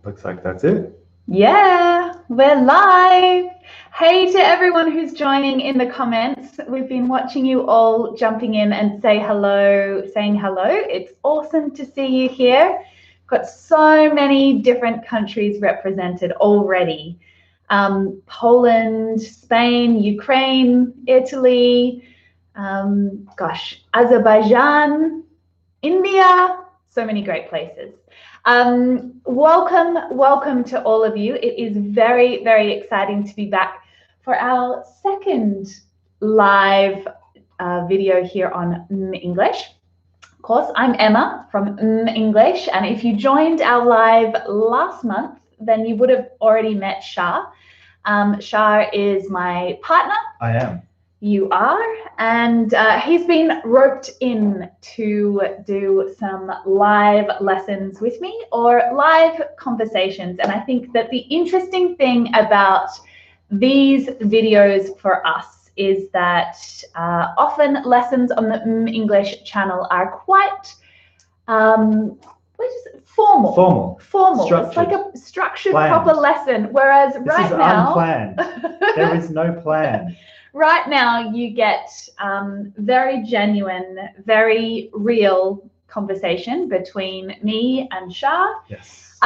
Looks like that's it. Yeah, we're live. Hey to everyone who's joining in the comments. We've been watching you all jumping in and saying hello. It's awesome to see you here. Got so many different countries represented already. Poland, Spain, Ukraine, Italy, Azerbaijan, India, so many great places. Welcome to all of you. It is very, very exciting to be back for our second live video here on mmmEnglish. Of course, I'm Emma from mmmEnglish, and if you joined our live last month, then you would have already met Shah. Shah is my partner. I am. You are, and he's been roped in to do some live lessons with me or live conversations. And I think that the interesting thing about these videos for us is that often lessons on the mmmEnglish channel are quite formal. Structured. It's like a structured, planned. Proper lesson. Whereas this right is now, unplanned. There is no plan. Right now, you get very genuine, very real conversation between me and Shah. Yes.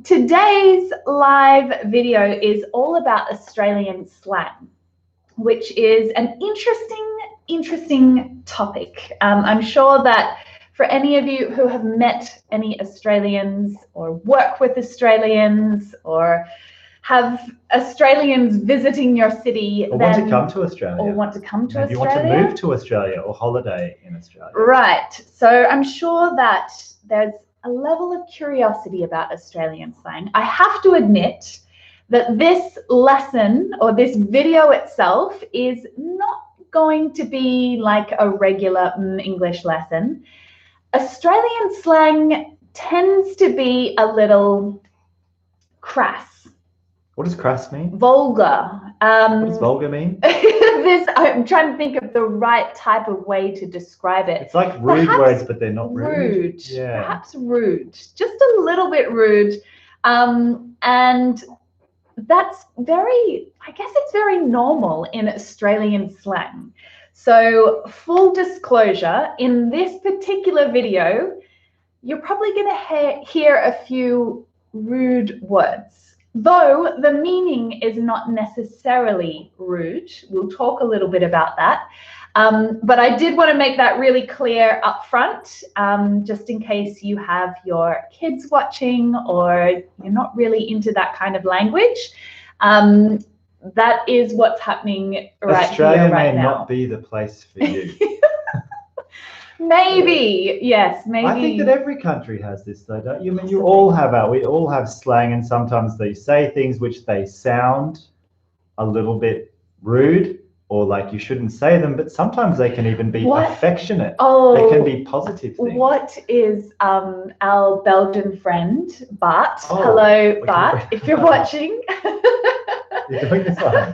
Today's live video is all about Australian slang, which is an interesting topic. I'm sure that for any of you who have met any Australians or work with Australians or have Australians visiting your city, or want to come to Australia. Maybe you want to move to Australia or holiday in Australia. Right. So I'm sure that there's a level of curiosity about Australian slang. I have to admit that this lesson or this video itself is not going to be like a regular English lesson. Australian slang tends to be a little crass. What does crass mean? Vulgar. What does vulgar mean? I'm trying to think of the right type of way to describe it. It's like rude words, but they're not rude. Yeah. Perhaps rude. Just a little bit rude. And that's it's very normal in Australian slang. So full disclosure, in this particular video, you're probably going to hear a few rude words. Though the meaning is not necessarily rude. We'll talk a little bit about that. But I did want to make that really clear up front, just in case you have your kids watching or you're not really into that kind of language. That is what's happening right Australia here, right may now. Not be the place for you. Maybe, yes, maybe. I think that every country has this though, don't you? I mean, we all have slang, and sometimes they say things which they sound a little bit rude or like you shouldn't say them, but sometimes they can even be affectionate. Oh, they can be positive things. What is our Belgian friend, Bart? Hello, Bart, if you're watching. You're doing this one.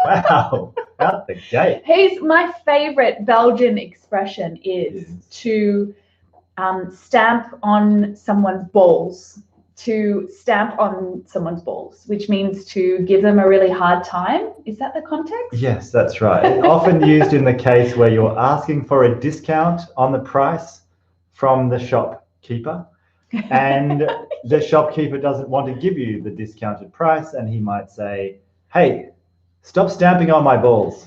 Wow, out the gate. My favorite Belgian expression is to stamp on someone's balls. To stamp on someone's balls, which means to give them a really hard time. Is that the context? Yes, that's right. Often used in the case where you're asking for a discount on the price from the shopkeeper, and the shopkeeper doesn't want to give you the discounted price, and he might say, "Hey, stop stamping on my balls,"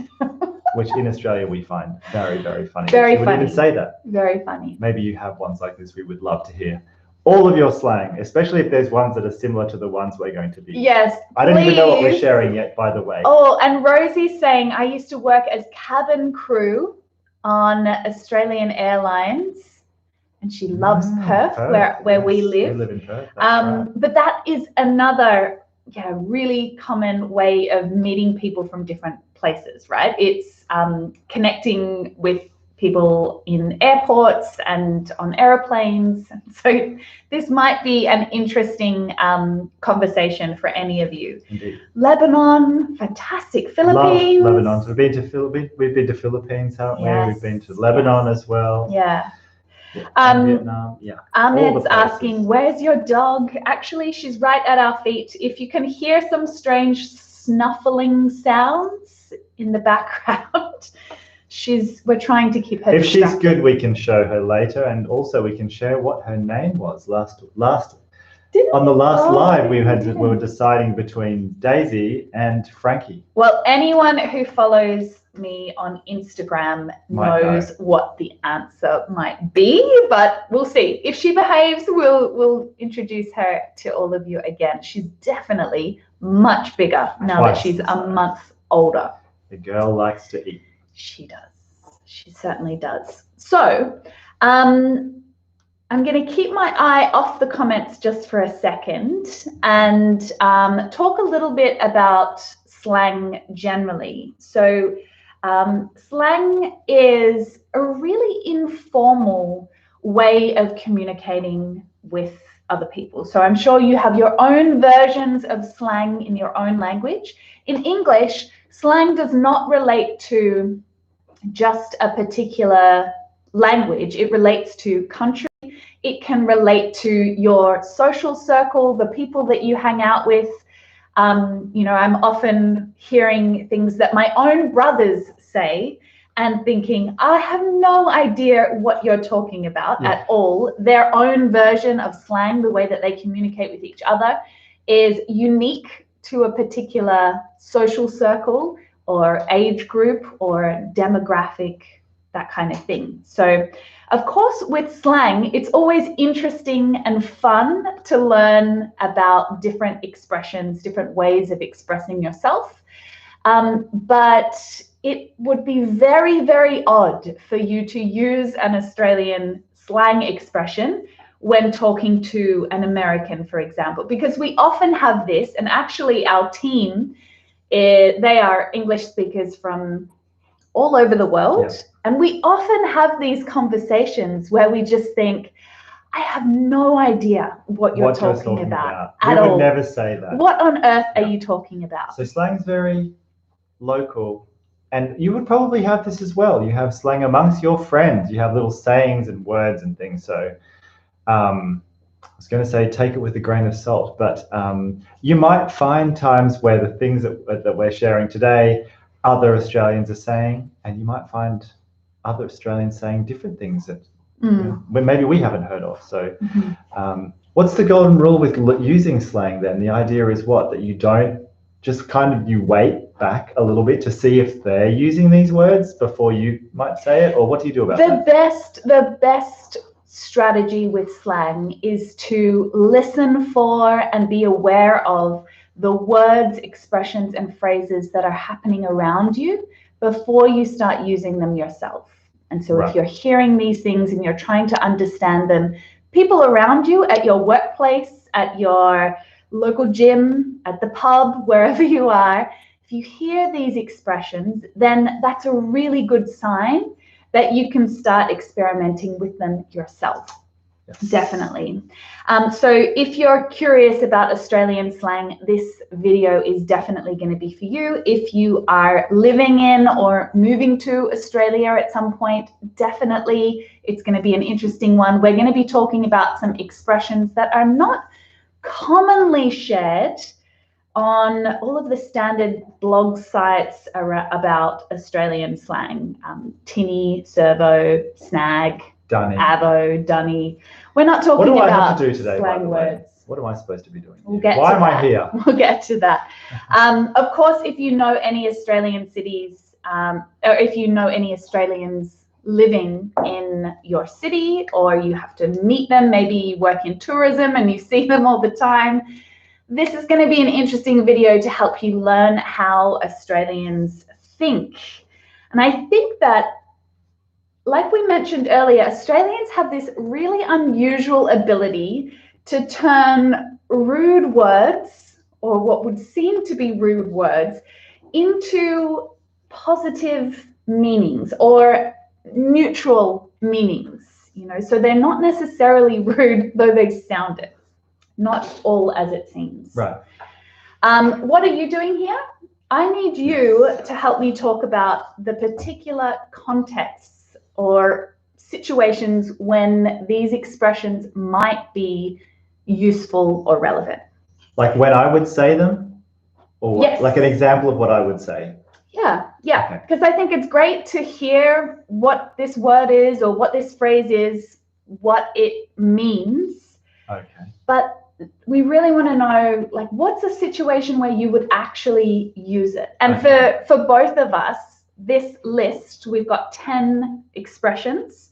which in Australia we find very, very funny. Very funny. Would even say that. Very funny. Maybe you have ones like this. We would love to hear all of your slang, especially if there's ones that are similar to the ones we're going to be. Yes, I don't even know what we're sharing yet, by the way. Oh, and Rosie's saying, I used to work as cabin crew on Australian Airlines, and she loves Perth, where we live. We live in Perth. Right. But that is another really common way of meeting people from different places, right? It's connecting with people in airports and on airplanes. So this might be an interesting conversation for any of you. Indeed. Lebanon, fantastic. Philippines. Love Lebanon. So we've been to Philippines, haven't we? We've been to Lebanon as well. Yeah. and Vietnam, yeah. Ahmed's asking, where's your dog? Actually, she's right at our feet. If you can hear some strange snuffling sounds in the background, we're trying to keep her If distracted. she's good, we can show her later, and also we can share what her name was on the last live. We were deciding between Daisy and Frankie. Well, anyone who follows me on Instagram knows what the answer might be, but we'll see. If she behaves, we'll introduce her to all of you again. She's definitely much bigger now that she's a month older. The girl likes to eat. She does. She certainly does. So, I'm going to keep my eye off the comments just for a second and talk a little bit about slang generally. So slang is a really informal way of communicating with other people. So I'm sure you have your own versions of slang in your own language. In English, slang does not relate to just a particular language. It relates to country. It can relate to your social circle, the people that you hang out with. You know, I'm often hearing things that my own brothers say and thinking, I have no idea what you're talking about at all. Their own version of slang, the way that they communicate with each other, is unique to a particular social circle or age group or demographic, that kind of thing. So, of course, with slang, it's always interesting and fun to learn about different expressions, different ways of expressing yourself. But it would be very, very odd for you to use an Australian slang expression when talking to an American, for example, because we often have this, and actually our team, they are English speakers from all over the world. Yeah. And we often have these conversations where we just think, I have no idea what you're talking about at all. We would never say that. What on earth are you talking about? So slang is very local. And you would probably have this as well. You have slang amongst your friends. You have little sayings and words and things. So I was going to say take it with a grain of salt. But you might find times where the things that we're sharing today, other Australians are saying, and you might find other Australians saying different things that maybe we haven't heard of. So what's the golden rule with using slang then? The idea is what? That you don't just you wait back a little bit to see if they're using these words before you might say it, or what do you do about that? The best strategy with slang is to listen for and be aware of the words, expressions, and phrases that are happening around you before you start using them yourself. And so if you're hearing these things and you're trying to understand them, people around you at your workplace, at your local gym, at the pub, wherever you are, if you hear these expressions, then that's a really good sign that you can start experimenting with them yourself. Yes. Definitely. So if you're curious about Australian slang, this video is definitely going to be for you. If you are living in or moving to Australia at some point, definitely it's going to be an interesting one. We're going to be talking about some expressions that are not commonly shared on all of the standard blog sites about Australian slang. Tinny, servo, snag, Dunny. Avo, dunny. We're not talking about what do I have to do today, slang words. What am I supposed to be doing? Why am I here? We'll get to that. Of course, if you know any Australian cities, or if you know any Australians living in your city, or you have to meet them, maybe you work in tourism and you see them all the time, this is going to be an interesting video to help you learn how Australians think. And I think that, like we mentioned earlier, Australians have this really unusual ability to turn rude words, or what would seem to be rude words, into positive meanings or neutral meanings. You know, so they're not necessarily rude, though they sound it. Not all as it seems. Right. What are you doing here? I need you to help me talk about the particular contexts or situations when these expressions might be useful or relevant. Like when I would say them? Or Yes. like an example of what I would say? Yeah, yeah, Okay. because I think it's great to hear what this word is or what this phrase is, what it means. Okay. But we really want to know, like, what's a situation where you would actually use it? And Okay. for both of us, this list, we've got 10 expressions.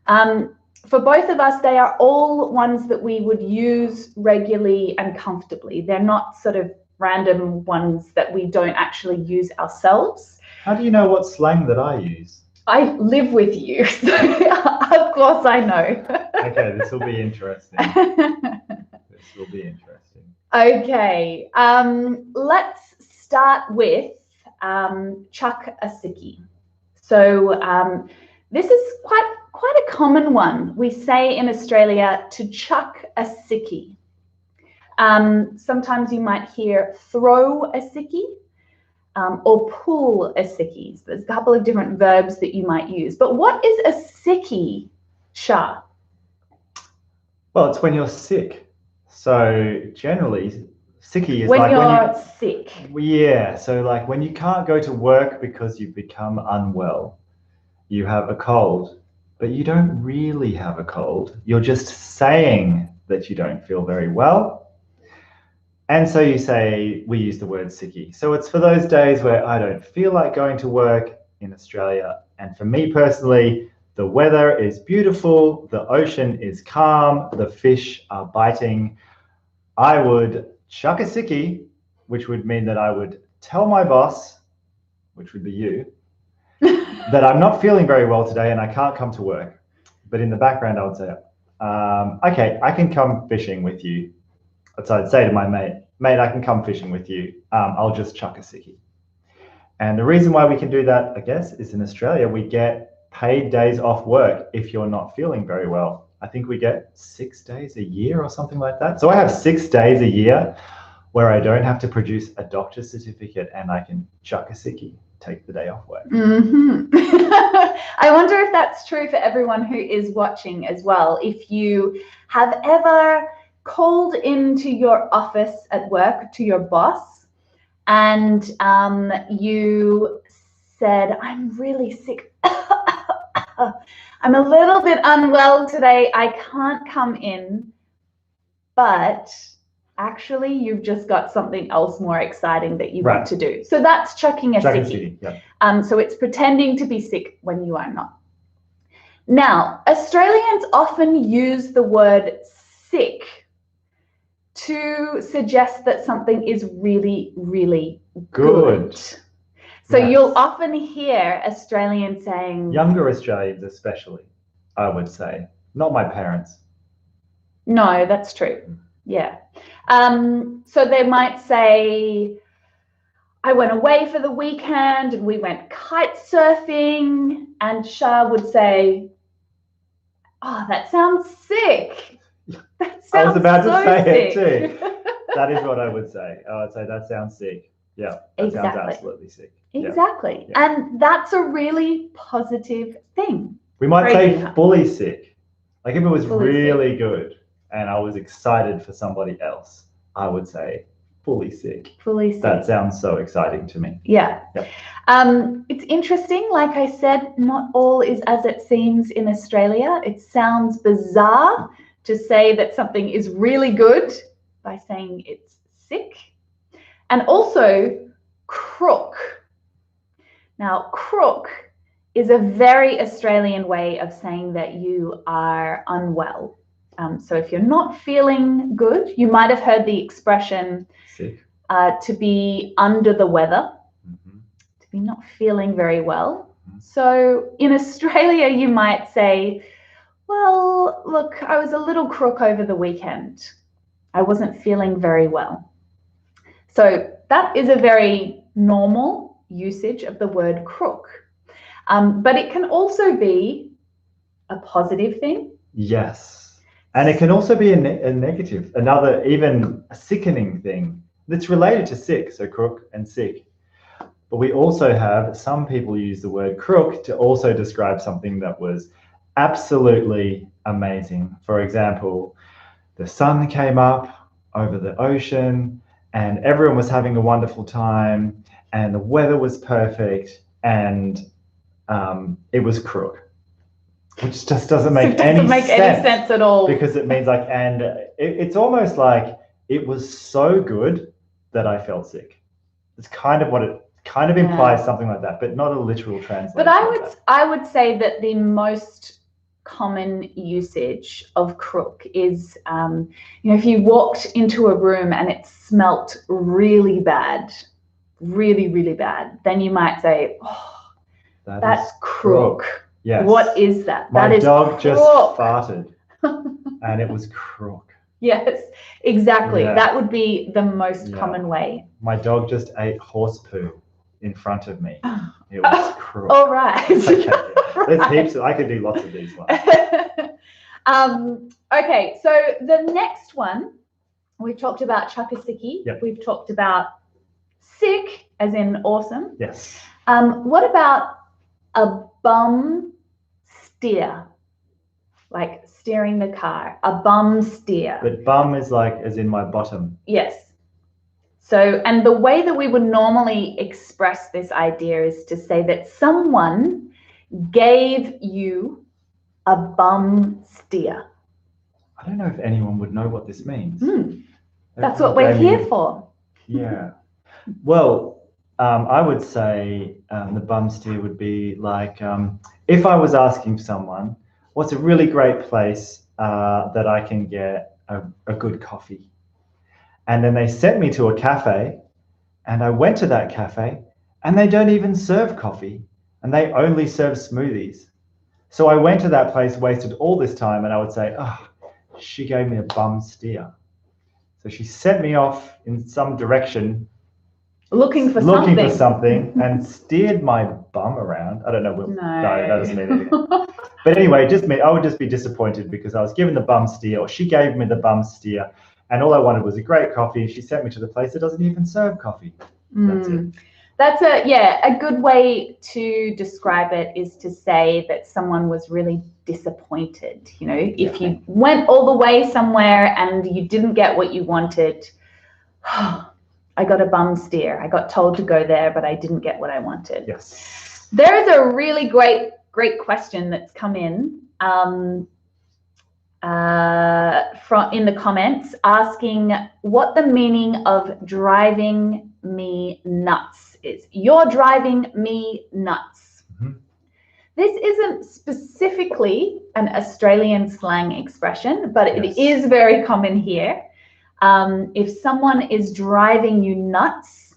For both of us, they are all ones that we would use regularly and comfortably. They're not sort of random ones that we don't actually use ourselves. How do you know what slang that I use? I live with you, so of course I know. Okay, this will be interesting. This will be interesting. Okay, let's start with chuck a sickie. So this is quite a common one. We say in Australia to chuck a sickie. Sometimes you might hear throw a sickie or pull a sickie. So there's a couple of different verbs that you might use. But what is a sickie, Shah? Well, it's when you're sick. So generally, sickie is when like you're sick. Yeah, so like when you can't go to work because you've become unwell, you have a cold, but you don't really have a cold. You're just saying that you don't feel very well. And so you say, we use the word sickie. So it's for those days where I don't feel like going to work in Australia. And for me personally, the weather is beautiful, the ocean is calm, the fish are biting. I would chuck a sickie, which would mean that I would tell my boss, which would be you, that I'm not feeling very well today and I can't come to work. But in the background, I would say, okay, I can come fishing with you. So I'd say to my mate, I can come fishing with you. I'll just chuck a sickie. And the reason why we can do that, I guess, is in Australia, we get paid days off work if you're not feeling very well. I think we get 6 days a year or something like that. So I have 6 days a year where I don't have to produce a doctor's certificate and I can chuck a sickie, take the day off work. Mm-hmm. I wonder if that's true for everyone who is watching as well. If you have ever called into your office at work to your boss and you said, I'm really sick. I'm a little bit unwell today. I can't come in, but actually you've just got something else more exciting that you want to do. So that's chucking a sickie. Yeah. So it's pretending to be sick when you are not. Now, Australians often use the word sick to suggest that something is really, really good. So yes. You'll often hear Australians saying... Younger Australians especially, I would say. Not my parents. No, that's true. Yeah. So they might say, I went away for the weekend and we went kite surfing, and Shah would say, oh, that sounds sick. That sounds I was about to say sick. it too. That is what I would say. I would say that sounds sick. Yeah, that sounds absolutely sick. Exactly. Yeah. And that's a really positive thing. We might say fully sick. Like if it was really good and I was excited for somebody else, I would say fully sick. Fully sick. That sounds so exciting to me. Yeah. Yep. It's interesting. Like I said, not all is as it seems in Australia. It sounds bizarre to say that something is really good by saying it's sick. And also crook. Now, crook is a very Australian way of saying that you are unwell. So if you're not feeling good, you might have heard the expression sick. To be under the weather, to be not feeling very well. So in Australia, you might say, well, look, I was a little crook over the weekend. I wasn't feeling very well. So that is a very normal usage of the word crook. But it can also be a positive thing. Yes. And it can also be a negative, another even a sickening thing that's related to sick, so crook and sick. But we also have some people use the word crook to also describe something that was absolutely amazing. For example, the sun came up over the ocean and everyone was having a wonderful time and the weather was perfect and it was crook, which just doesn't make any sense at all. Because it means like, and it's almost like it was so good that I felt sick. It's kind of what it kind of implies, something like that, but not a literal translation. But I would say that the most common usage of crook is, if you walked into a room and it smelt really bad, really, really bad, then you might say, oh, that's crook. Yes. What is that? My dog just farted and it was crook. Yes, exactly. Yeah. That would be the most common way. My dog just ate horse poo in front of me. It was crook. All right. Okay. There's heaps. I could do lots of these ones. Okay, so the next one, we talked about sickie. Yep. We've talked about sick, as in awesome. Yes. What about a bum steer? Like steering the car, a bum steer. But bum is like as in my bottom. Yes. So, and the way that we would normally express this idea is to say that someone gave you a bum steer. I don't know if anyone would know what this means. That's what we're here for. Yeah. Well, I would say the bum steer would be like if I was asking someone, what's a really great place that I can get a good coffee? And then they sent me to a cafe and I went to that cafe and they don't even serve coffee and they only serve smoothies. So I went to that place, wasted all this time, and I would say, oh, she gave me a bum steer. So she sent me off in some direction looking for something and steered my bum around. I don't know. No, that doesn't mean anything. But anyway, I would just be disappointed because I was given the bum steer, or she gave me the bum steer, and all I wanted was a great coffee. She sent me to the place that doesn't even serve coffee. That's it. That's a good way to describe it is to say that someone was really disappointed. If you went all the way somewhere and you didn't get what you wanted, I got a bum steer. I got told to go there, but I didn't get what I wanted. Yes. There is a really great question that's come in in the comments asking what the meaning of driving me nuts is. You're driving me nuts. This isn't specifically an Australian slang expression, but it is very common here. If someone is driving you nuts,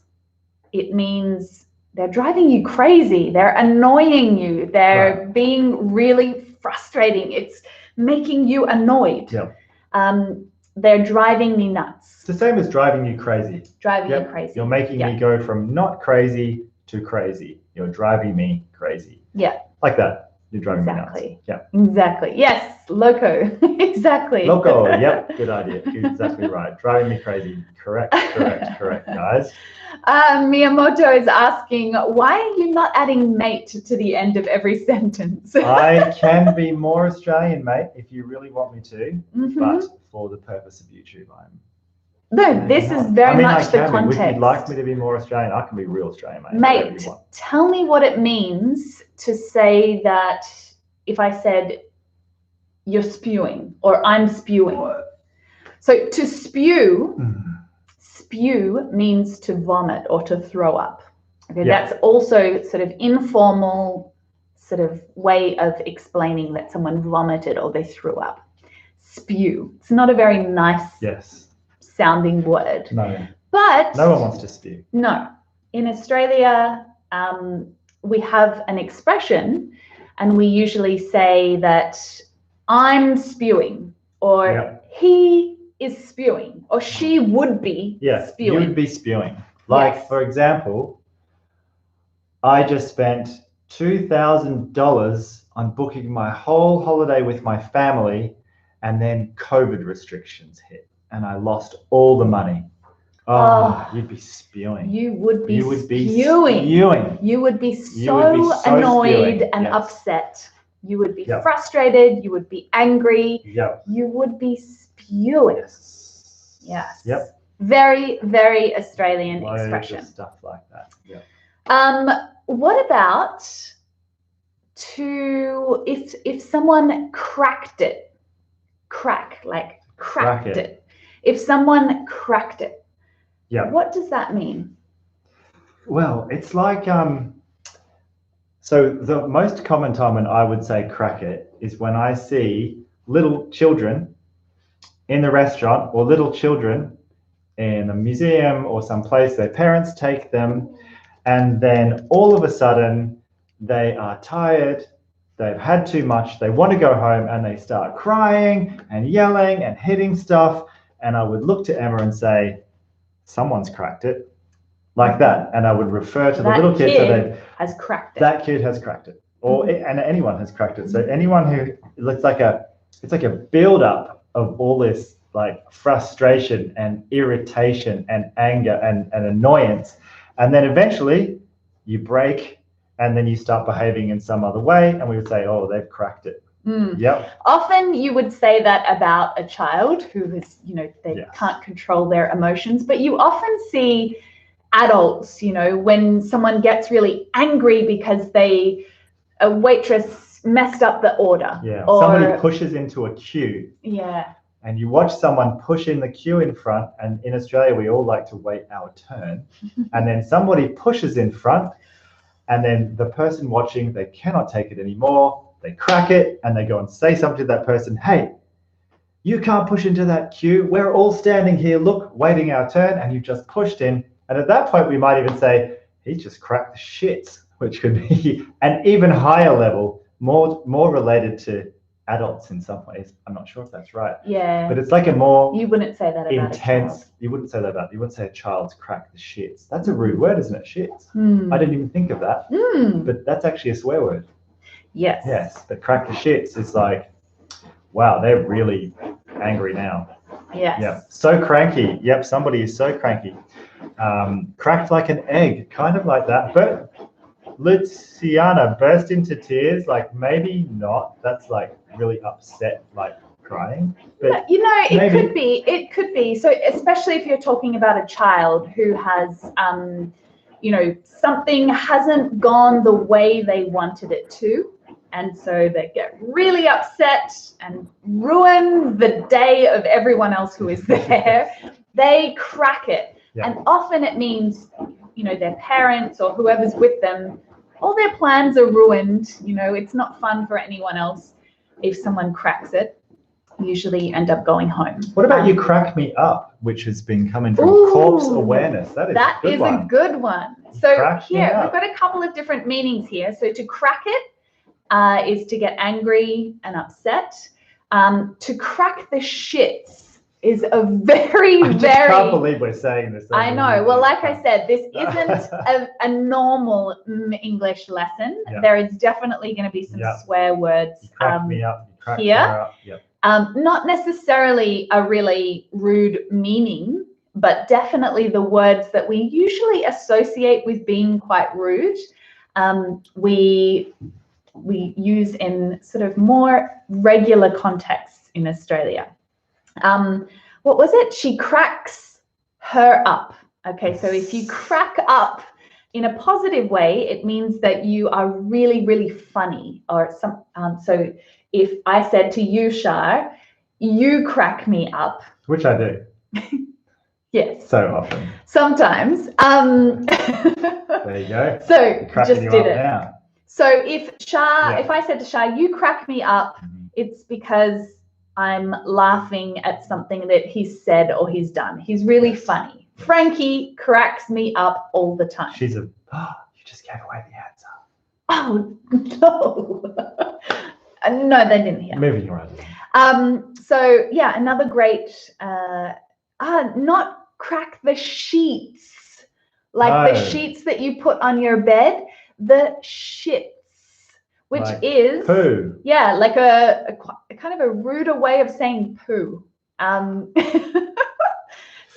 it means they're driving you crazy. They're annoying you. They're being really frustrating. It's making you annoyed. They're driving me nuts. It's the same as driving you crazy. Driving you crazy. You're making me go from not crazy to crazy. You're driving me crazy. Yeah. Like that. You're driving me nuts. Yeah. Exactly. Yes. Loco. Exactly. Loco. Yep. Good idea. You're exactly right. Driving me crazy. Correct, guys. Miyamoto is asking, why are you not adding mate to the end of every sentence? I can be more Australian, mate, if you really want me to, but for the purpose of YouTube, this is very much the context. If you'd like me to be more Australian, I can be real Australian, mate. Mate, tell me what it means to say that if I said you're spewing or I'm spewing. So to spew, spew means to vomit or to throw up. Okay, that's also sort of informal sort of way of explaining that someone vomited or they threw up. Spew. It's not a very nice sounding word. No. But no one wants to spew. No. In Australia, we have an expression and we usually say that I'm spewing or he is spewing or she would be spewing. You would be spewing. Like, for example, I just spent $2,000 on booking my whole holiday with my family and then COVID restrictions hit and I lost all the money. Oh, you'd be spewing. You would be spewing. You would be so annoyed and upset. You would be Yep. frustrated. You would be angry. Yep. You would be spewing. Yes. Yes. Yep. Very, very Australian Loads of expression. stuff like that. Yeah. What about if someone cracked it? Cracked it. If someone cracked it. Yeah. What does that mean? Well, it's like so the most common time when I would say crack it is when I see little children in the restaurant or little children in a museum or someplace, their parents take them, and then all of a sudden they are tired, they've had too much, they want to go home, and they start crying and yelling and hitting stuff. And I would look to Emma and say, someone's cracked it, like that. And I would refer to the little kid, so they has cracked it. That kid has cracked it, or and anyone has cracked it. So anyone who looks like it's like a build up of all this like frustration and irritation and anger and annoyance, and then eventually you break, and then you start behaving in some other way, and we would say, oh, they've cracked it. Yep. Often you would say that about a child who is, they can't control their emotions, but you often see adults, when someone gets really angry because a waitress messed up the order. Yeah. Or somebody pushes into a queue. Yeah. And you watch someone push in the queue in front, and in Australia we all like to wait our turn, and then somebody pushes in front, and then the person watching, they cannot take it anymore. They crack it, and they go and say something to that person. Hey, you can't push into that queue. We're all standing here, look, waiting our turn, and you just pushed in. And at that point, we might even say, he just cracked the shits, which could be an even higher level, more related to adults in some ways. I'm not sure if that's right. Yeah. But it's like a more you wouldn't say that about intense. A child. You wouldn't say that about. You wouldn't say a child's cracked the shits. That's a rude word, isn't it? Shits. I didn't even think of that. But that's actually a swear word. Yes. Yes. But crack the shits is like, wow, they're really angry now. Yes. Yeah. So cranky. Yep. Somebody is so cranky. Cracked like an egg, kind of like that. But Luciana burst into tears, like maybe not. That's like really upset, like crying. But it could be. So especially if you're talking about a child who has, something hasn't gone the way they wanted it to. And so they get really upset and ruin the day of everyone else who is there. They crack it. Yeah. And often it means, their parents or whoever's with them, all their plans are ruined. It's not fun for anyone else. If someone cracks it, usually you end up going home. What about you crack me up, which has been coming from corpse awareness? That is a good one. So here, we've got a couple of different meanings here. So to crack it is to get angry and upset. To crack the shits is a very, I can't believe we're saying this. I know. Well, like I said, this isn't a normal English lesson. Yep. There is definitely going to be some swear words you crack me up, you crack here. Her up. Yep. Not necessarily a really rude meaning, but definitely the words that we usually associate with being quite rude. We use in sort of more regular contexts in Australia. What was it? She cracks her up. Okay, so if you crack up in a positive way, it means that you are really, really funny. Or so if I said to you, Shar, you crack me up. Which I do. Yes. So often. Sometimes. There you go. So just did it. Now. So if I said to Shar, you crack me up, it's because I'm laughing at something that he's said or he's done. He's really funny. Frankie cracks me up all the time. She's you just gave away the answer. Oh, no. No, they didn't hear. Moving around. So, yeah, another great, not crack the sheets. Like the sheets that you put on your bed, the shits. Which like is poo. Yeah, like a kind of a ruder way of saying poo.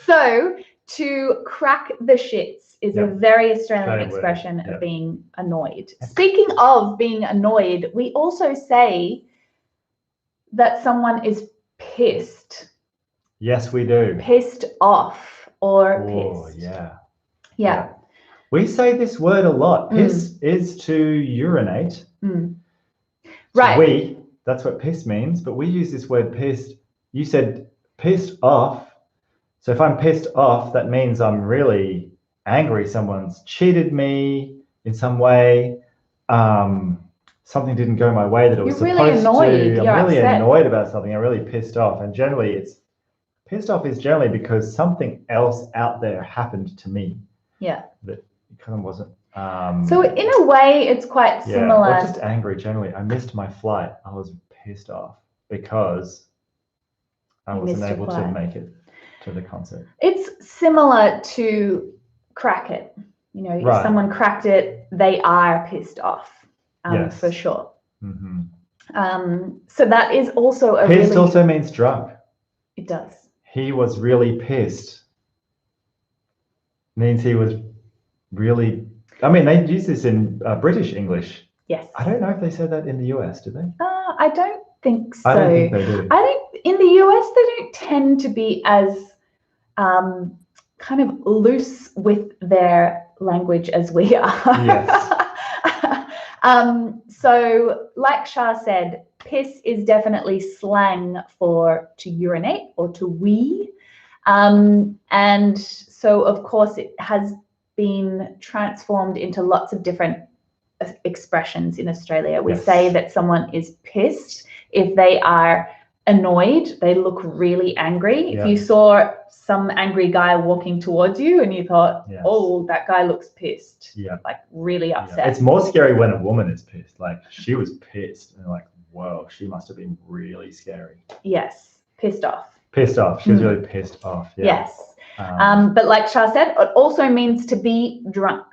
So To crack the shits is a very Australian expression of being annoyed. Speaking of being annoyed, we also say that someone is pissed. Yes, we do. Pissed off or pissed. Yeah. We say this word a lot. Piss is to urinate. Right. That's what piss means, but we use this word pissed. You said pissed off. So if I'm pissed off, that means I'm really angry. Someone's cheated me in some way. Something didn't go my way that it was supposed to. I'm really annoyed about something. I'm really pissed off. And generally pissed off is generally because something else out there happened to me. Yeah. That kind of wasn't. So in a way, it's quite similar. Or just angry generally. I missed my flight. I was pissed off because I wasn't able to make it to the concert. It's similar to crack it. You know, if someone cracked it, they are pissed off, for sure. So that is also a pissed also means drunk. It does. He was really pissed. Means he was really. I mean, they use this in British English. Yes. I don't know if they said that in the US, do they? I don't think so. I don't think they do. I think in the US they don't tend to be as kind of loose with their language as we are. Yes. So like Shah said, piss is definitely slang for to urinate or to wee. And so of course it has been transformed into lots of different expressions in Australia. We say that someone is pissed if they are annoyed, they look really angry. If you saw some angry guy walking towards you and you thought, oh, that guy looks pissed, like really upset. It's more scary when a woman is pissed. Like she was pissed and like, whoa, she must have been really scary. Yes, pissed off. Pissed off. She was really pissed off. Yes. But like Shah said, it also means to be drunk.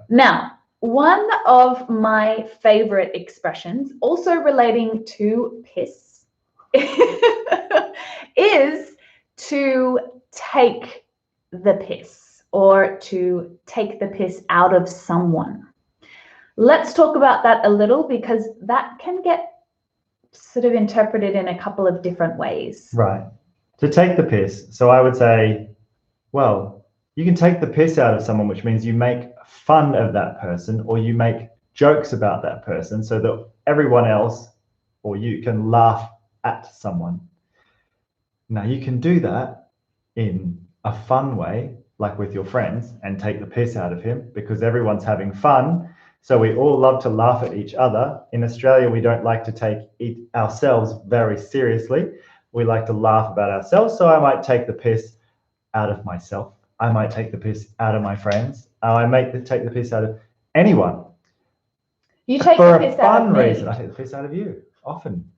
Now, one of my favorite expressions, also relating to piss, is to take the piss or to take the piss out of someone. Let's talk about that a little because that can get sort of interpreted in a couple of different ways. Right. To take the piss. So I would say, well, you can take the piss out of someone, which means you make fun of that person or you make jokes about that person so that everyone else or you can laugh at someone. Now you can do that in a fun way, like with your friends, and take the piss out of him because everyone's having fun. So we all love to laugh at each other. In Australia, we don't like to take ourselves very seriously. We like to laugh about ourselves. So I might take the piss out of myself. I might take the piss out of my friends. I take the piss out of anyone. You take the piss out of me. For a fun reason. I take the piss out of you often.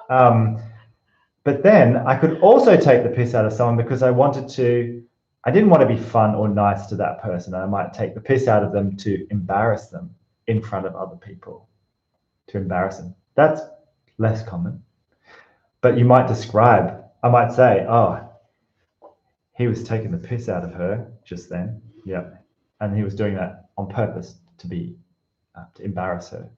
But then I could also take the piss out of someone because I didn't want to be fun or nice to that person. I might take the piss out of them to embarrass them in front of other people, to embarrass them. That's less common. But you might I might say, oh, he was taking the piss out of her just then. Yeah. And he was doing that on purpose to embarrass her.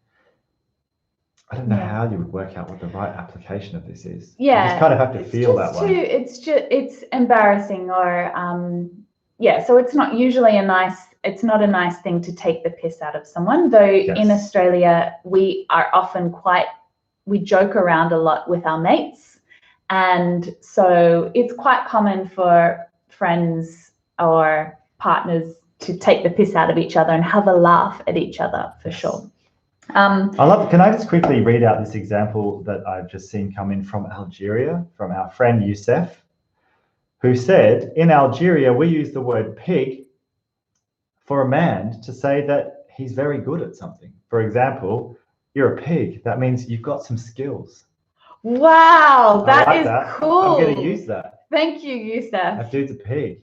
I don't know how you would work out what the right application of this is. Yeah. You just kind of have to feel that one. It's embarrassing or, so it's not usually it's not a nice thing to take the piss out of someone, though in Australia, we are often we joke around a lot with our mates. And so it's quite common for friends or partners to take the piss out of each other and have a laugh at each other for sure. Can I just quickly read out this example that I've just seen come in from Algeria, from our friend Youssef, who said, in Algeria, we use the word pig for a man to say that he's very good at something. For example, you're a pig. That means you've got some skills. Wow, that is cool. I'm going to use that. Thank you, Youssef. That dude's a pig.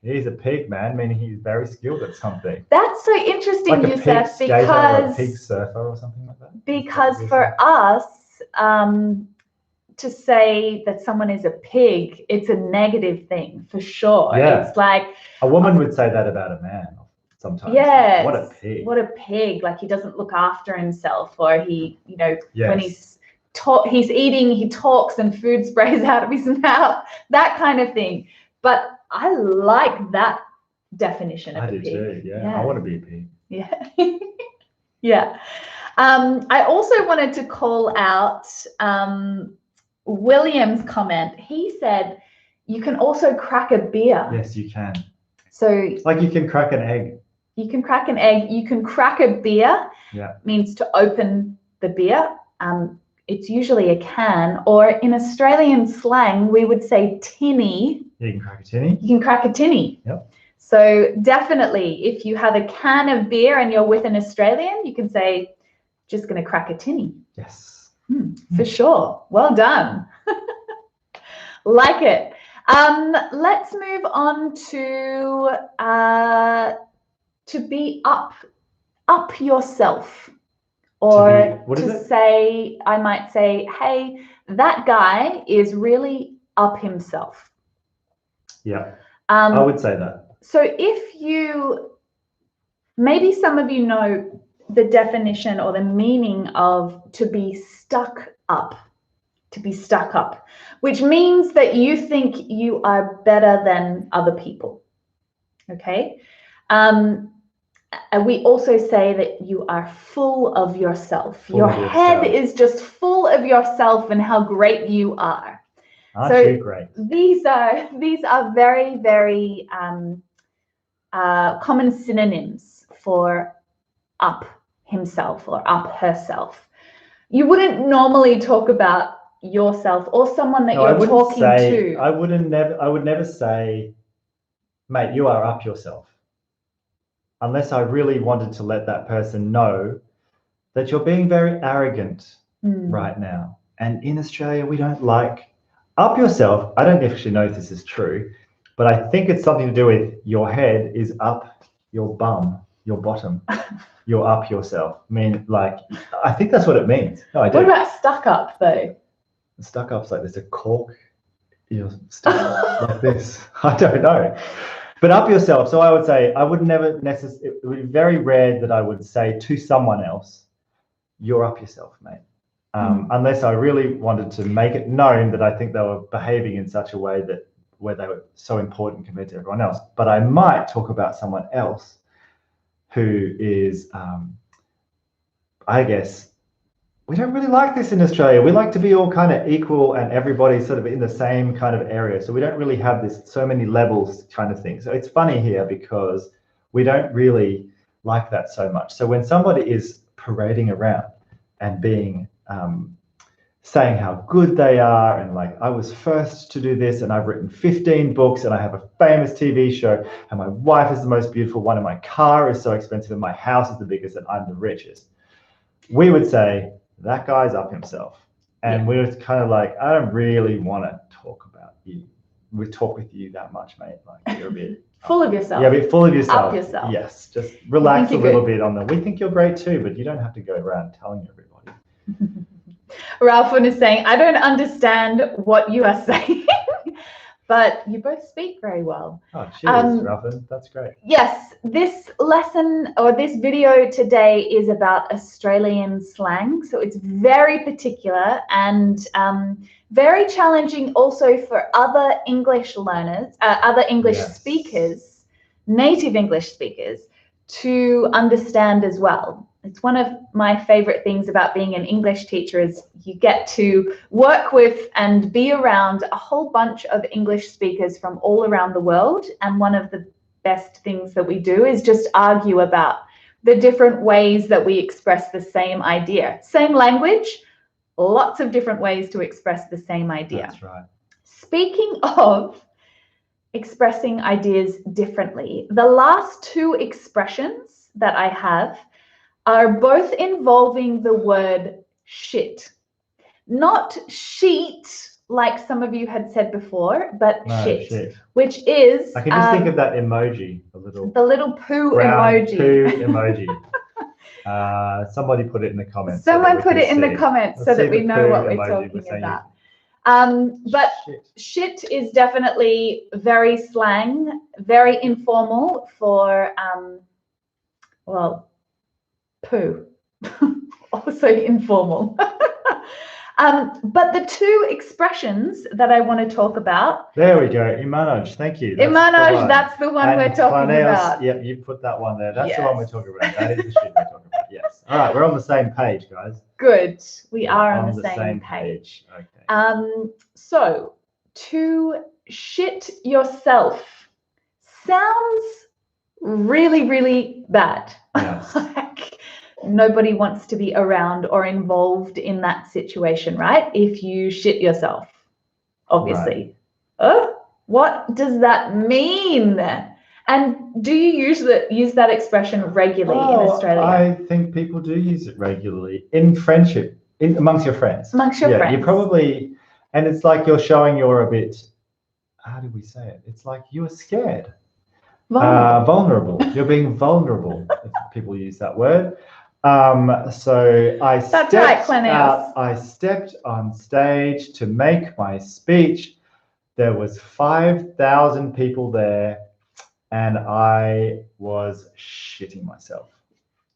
He's a pig, man, meaning he's very skilled at something. That's so interesting, like Youssef, a pig skater or a pig surfer or something like that. Because for us, to say that someone is a pig, it's a negative thing for sure. Yeah. It's like a woman would say that about a man sometimes. Yes. What a pig. What a pig. Like he doesn't look after himself, or he, you know, Yes. when he's eating, he talks and food sprays out of his mouth, that kind of thing. But I like that definition of a pig. I do too. Yeah. I want to be a pig. Yeah. Yeah. I also wanted to call out William's comment. He said, you can also crack a beer. Yes, you can. So like you can crack an egg. You can crack an egg. You can crack a beer. Yeah. Means to open the beer. It's usually a can, or in Australian slang, we would say tinny. You can crack a tinny. You can crack a tinny. Yep. So definitely, if you have a can of beer and you're with an Australian, you can say, just going to crack a tinny. Yes. For sure. Well done. Like it. Let's move on to be up yourself. Or to say, I might say, hey, that guy is really up himself. Yeah, I would say that. So if you, maybe some of you know the definition or the meaning of to be stuck up, which means that you think you are better than other people. Okay. And we also say that you are full of yourself. Your head is just full of yourself and how great you are. Aren't you great? These are very, very common synonyms for up himself or up herself. You wouldn't normally talk about yourself or someone that you're talking to. I would never say, mate, you are up yourself. Unless I really wanted to let that person know that you're being very arrogant right now. And in Australia, we don't like up yourself. I don't actually know if this is true, but I think it's something to do with your head is up your bum, your bottom. You're up yourself. I mean, like, I think that's what it means. No, I do. What about stuck up though? Stuck up's like there's a cork. You're stuck up like this. I don't know. But up yourself. So I would say I would never necessarily, it would be very rare that I would say to someone else, you're up yourself, mate. Unless I really wanted to make it known that I think they were behaving in such a way that where they were so important compared to everyone else. But I might talk about someone else who is, I guess, we don't really like this in Australia. We like to be all kind of equal and everybody's sort of in the same kind of area. So we don't really have this so many levels kind of thing. So it's funny here because we don't really like that so much. So when somebody is parading around and being, saying how good they are and like, I was first to do this and I've written 15 books and I have a famous TV show and my wife is the most beautiful one and my car is so expensive and my house is the biggest and I'm the richest. We would say, that guy's up himself. And we're kind of like, I don't really want to talk about you. We talk with you that much, mate. Like you're a bit full of yourself. Yeah, a bit full of yourself. Up yourself. Yes. Just relax a little bit on them. We think you're great too, but you don't have to go around telling everybody. Ralph is saying, I don't understand what you are saying. But you both speak very well. Oh, cheers, Ralph. That's great. Yes, this lesson or this video today is about Australian slang. So it's very particular and very challenging also for other English learners, other English speakers, native English speakers, to understand as well. It's one of my favorite things about being an English teacher is you get to work with and be around a whole bunch of English speakers from all around the world. And one of the best things that we do is just argue about the different ways that we express the same idea. Same language, lots of different ways to express the same idea. That's right. Speaking of expressing ideas differently, the last two expressions that I have are both involving the word shit. Not sheet, like some of you had said before, but shit, which is... I can just think of that emoji, the little poo emoji. Poo emoji. Somebody put it in the comments. Someone put it in the comments so that we know what we're talking about. But shit is definitely very slang, very informal for, well, poo. Also informal. But the two expressions that I want to talk about. There we go. Imanoj, thank you. Imanoj, that's the one we're talking Planeos, about. Yep, you put that one there. That's Yes. the one we're talking about. That is the shit we're talking about. Yes. All right, we're on the same page, guys. Good. We are on the same page. Okay. So to shit yourself sounds really, really bad. Yes. Like nobody wants to be around or involved in that situation, right? If you shit yourself, obviously. Right. What does that mean? And do you use that expression regularly in Australia? I think people do use it regularly in friendship, amongst your friends. Amongst your friends. You probably, and it's like you're showing you're a bit, how do we say it? It's like you're scared. Vulnerable. You're being vulnerable, if people use that word. So I stepped on stage to make my speech. There was 5,000 people there, and I was shitting myself.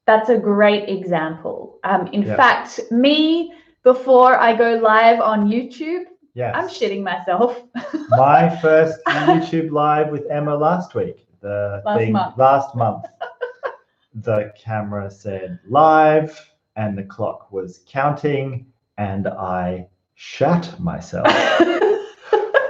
That's a great example. In fact, me, before I go live on YouTube, I'm shitting myself. My first YouTube live with Emma last week. Last month. The camera said live and the clock was counting and I shat myself.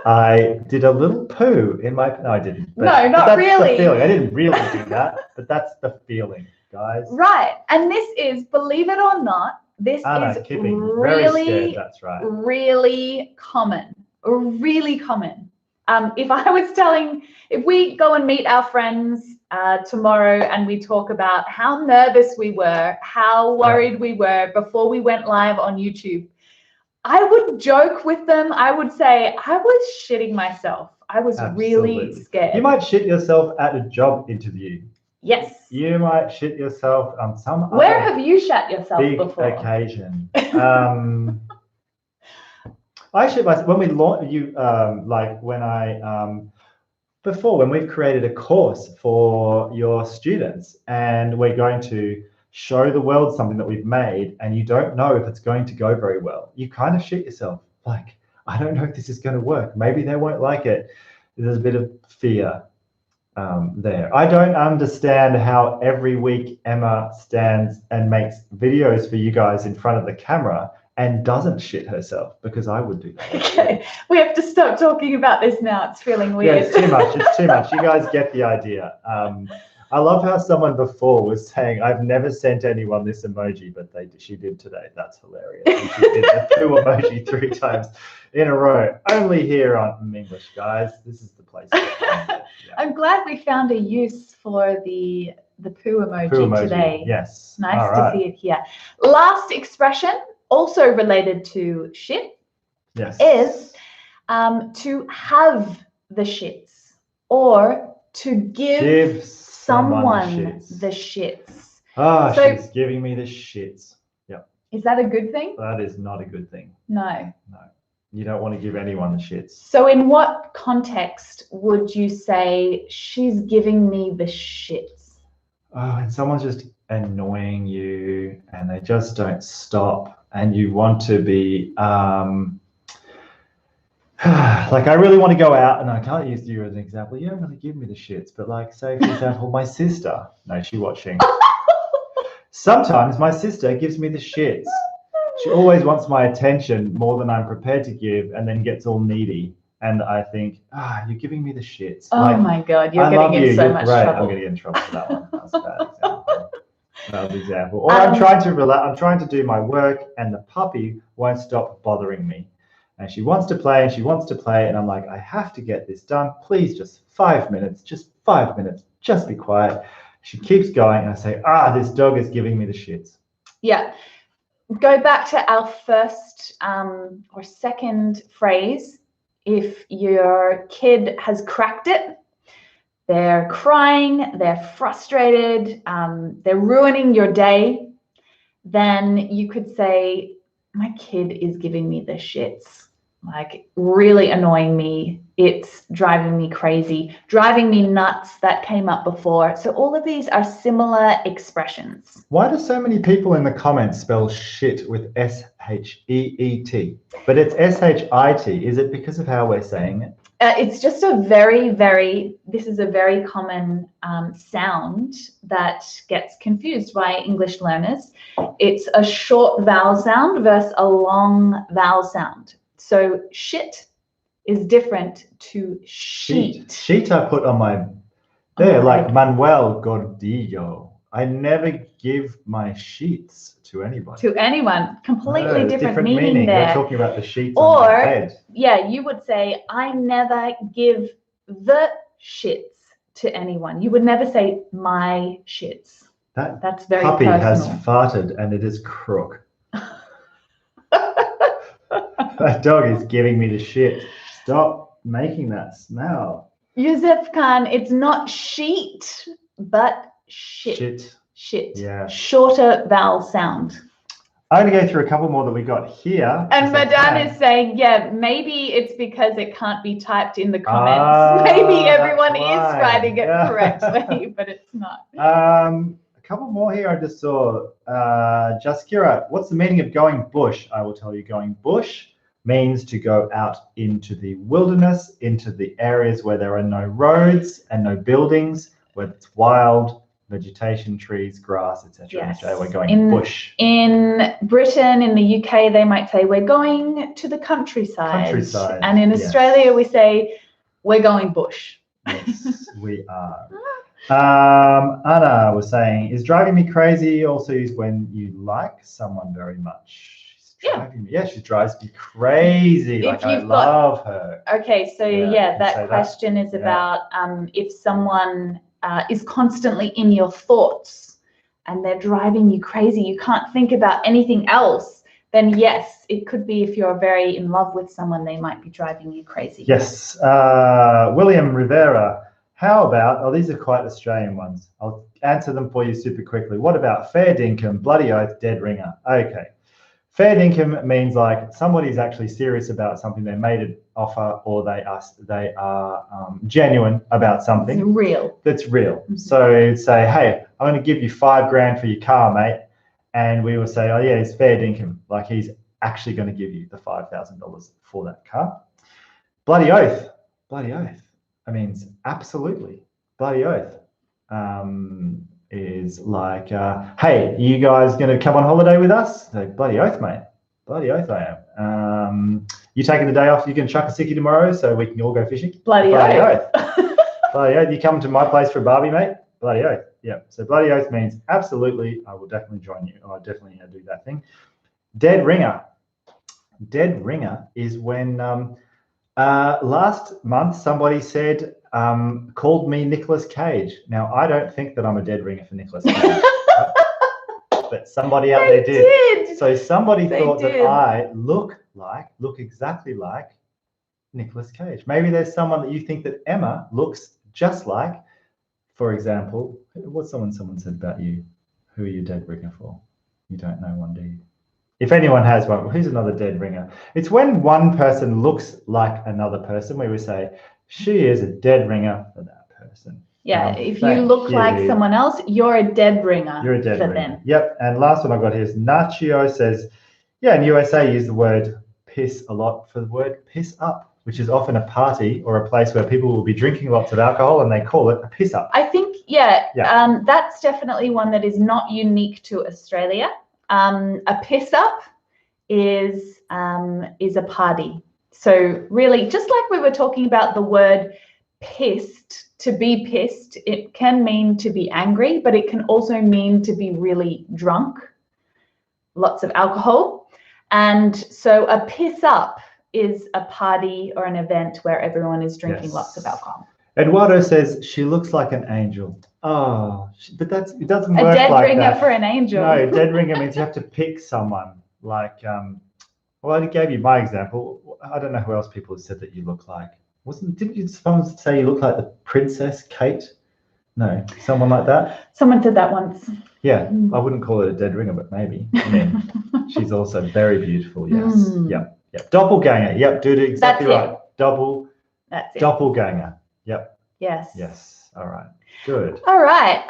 I did a little poo in my, no I didn't. No, not really. The feeling. I didn't really do that, but that's the feeling, guys. Right. And this is, believe it or not, this is really, that's right. really common. Really common. If we go and meet our friends tomorrow and we talk about how nervous we were, how worried we were before we went live on YouTube, I would joke with them. I would say, I was shitting myself. I was really scared. You might shit yourself at a job interview. Yes. You might shit yourself on some Where have you shat yourself before? Occasion. I shit myself when we launch when we've created a course for your students and we're going to show the world something that we've made and you don't know if it's going to go very well. You kind of shit yourself. Like, I don't know if this is going to work. Maybe they won't like it. There's a bit of fear there. I don't understand how every week Emma stands and makes videos for you guys in front of the camera and doesn't shit herself, because I would do that. Okay, we have to stop talking about this now. It's feeling weird. Yeah, it's too much. It's too much. You guys get the idea. I love how someone before was saying, I've never sent anyone this emoji, but she did today. That's hilarious. And she did the poo emoji 3 times in a row. Only here on mmmEnglish, guys. This is the place. I'm glad we found a use for the poo emoji today. Yes. Nice to see it here. Last expression, also related to shit, is to have the shits or to give someone the shits. She's giving me the shits. Yep. Is that a good thing? That is not a good thing. No. No. You don't want to give anyone the shits. So in what context would you say she's giving me the shits? Oh, and someone's just annoying you and they just don't stop and you want to be like, I really want to go out, and I can't use you as an example. You don't really give me the shits, but like, say, for example, my sister. No, she's watching. Sometimes my sister gives me the shits. She always wants my attention more than I'm prepared to give, and then gets all needy. And I think, you're giving me the shits. Oh my God, you're getting in so much trouble. I'm going to get in trouble for that one. That's a bad example. Bad example. Or I'm trying to relax. I'm trying to do my work, and the puppy won't stop bothering me. And she wants to play and she wants to play. And I'm like, I have to get this done. Please, just 5 minutes, just 5 minutes, just be quiet. She keeps going. And I say, this dog is giving me the shits. Yeah. Go back to our first or second phrase. If your kid has cracked it, they're crying, they're frustrated, they're ruining your day, then you could say, my kid is giving me the shits. like really annoying me. It's driving me crazy, driving me nuts. That came up before. So all of these are similar expressions. Why do so many people in the comments spell shit with S-H-E-E-T? But it's S-H-I-T. Is it because of how we're saying it? It's just a this is a very common sound that gets confused by English learners. It's a short vowel sound versus a long vowel sound. So shit is different to sheet. Sheet I put on my, there, like Manuel Gordillo. I never give my sheets to anybody. To anyone. Completely different meaning there. We're talking about the sheets on my bed. Yeah, you would say, I never give the shits to anyone. You would never say my shits. That's very puppy personal. Has farted and it is crook. That dog is giving me the shit. Stop making that smell. Yusuf Khan, it's not sheet, but shit. Shit. Yeah. Shorter vowel sound. I'm going to go through a couple more that we got here. And Madan is saying, yeah, maybe it's because it can't be typed in the comments. Maybe everyone is writing it correctly, but it's not. A couple more here I just saw. Jaskira, what's the meaning of going bush? I will tell you. Going bush means to go out into the wilderness, into the areas where there are no roads and no buildings, where it's wild, vegetation, trees, grass, etc. Yes. So we're going bush. In Britain, in the UK, they might say we're going to the countryside. And in Australia, we say we're going bush. Yes, we are. Anna was saying, is driving me crazy also used when you like someone very much? She drives me crazy. Like I love her. Okay, so that question is about if someone is constantly in your thoughts and they're driving you crazy, you can't think about anything else, then yes, it could be if you're very in love with someone, they might be driving you crazy. Yes. William Rivera, how about, these are quite Australian ones. I'll answer them for you super quickly. What about fair dinkum, bloody oath, dead ringer? Okay. Fair dinkum means like somebody's actually serious about something. They made an offer or they are genuine about something. It's real. That's real. Mm-hmm. So say, hey, I'm going to give you $5,000 for your car, mate. And we will say, oh yeah, it's fair dinkum. Like he's actually going to give you the $5,000 for that car. Bloody oath. Bloody oath. I mean, absolutely. Bloody oath. Is like, hey, you guys going to come on holiday with us? So, bloody oath, mate. Bloody oath I am. You taking the day off, you can chuck a sickie tomorrow so we can all go fishing? Bloody oath. Bloody oath. You come to my place for a barbie, mate? Bloody oath. Yeah. So bloody oath means absolutely, I will definitely join you. I'll definitely do that thing. Dead ringer. Dead ringer is when last month somebody said, called me Nicolas Cage. Now, I don't think that I'm a dead ringer for Nicolas Cage, right? But somebody out there did. So somebody thought that I look exactly like Nicolas Cage. Maybe there's someone that you think that Emma looks just like. For example, what's someone said about you? Who are you dead ringer for? You don't know one, do you? If anyone has one, who's another dead ringer? It's when one person looks like another person, we would say, she is a dead ringer for that person. Yeah, if you look like someone else, you're a dead ringer. You're a dead ringer. Them. Yep. And last one I've got here is Nacho says, yeah, in USA use the word piss a lot for the word piss up, which is often a party or a place where people will be drinking lots of alcohol and they call it a piss up. I think, that's definitely one that is not unique to Australia. A piss up is a party. So really, just like we were talking about the word pissed, to be pissed, it can mean to be angry, but it can also mean to be really drunk, lots of alcohol. And so a piss up is a party or an event where everyone is drinking lots of alcohol. Eduardo says she looks like an angel. Oh, but it doesn't work like that. A dead ringer for an angel. No, dead ringer means you have to pick someone. Like, well, I gave you my example. I don't know who else people have said that you look like. Didn't you someone say you look like the Princess Kate? No, someone like that? Someone said that once. Yeah, I wouldn't call it a dead ringer, but maybe. I mean, she's also very beautiful, yes. Yeah. Yep. Doppelganger. Yep. Do it exactly That's it. right. That's it. Doppelganger. Yep. Yes. Yes. All right. Good. All right.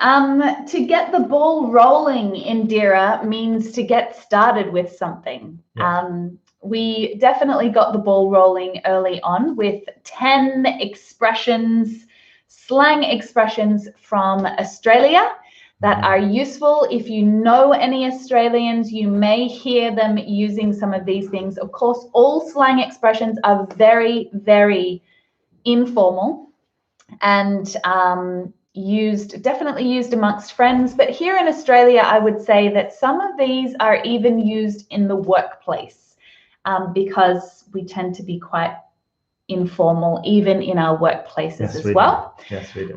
To get the ball rolling, Indira, means to get started with something. Yeah. We definitely got the ball rolling early on with 10 expressions, slang expressions from Australia that are useful. If you know any Australians, you may hear them using some of these things. Of course, all slang expressions are very, very informal and definitely used amongst friends. But here in Australia, I would say that some of these are even used in the workplace because we tend to be quite informal, even in our workplaces as well. Yes, we do.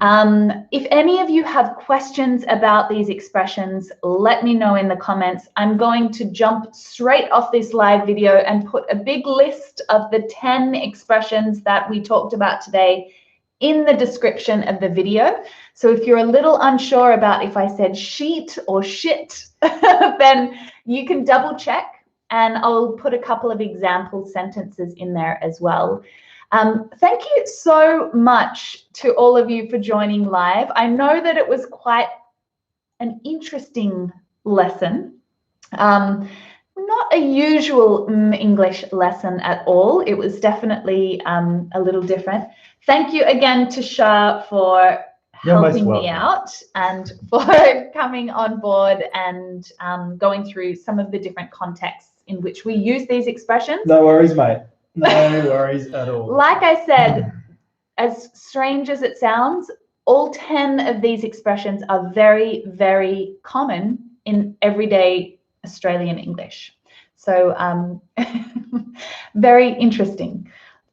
If any of you have questions about these expressions, let me know in the comments. I'm going to jump straight off this live video and put a big list of the 10 expressions that we talked about today in the description of the video. So if you're a little unsure about if I said sheet or shit, then you can double check, and I'll put a couple of example sentences in there as well. Thank you so much to all of you for joining live. I know that it was quite an interesting lesson. Not a usual English lesson at all. It was definitely a little different. Thank you again to Shah for helping me out and for coming on board and going through some of the different contexts in which we use these expressions. No worries, mate. No worries at all. Like I said, as strange as it sounds, all 10 of these expressions are very, very common in everyday Australian English. So very interesting.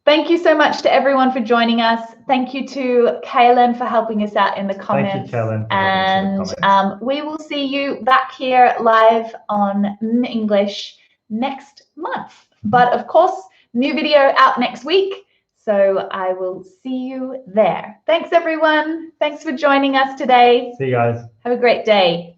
Thank you so much to everyone for joining us. Thank you to Kaylin for helping us out in the comments. Thank you, Kaylin. And we will see you back here live on mmmEnglish next month. But of course, new video out next week. So I will see you there. Thanks, everyone. Thanks for joining us today. See you guys. Have a great day.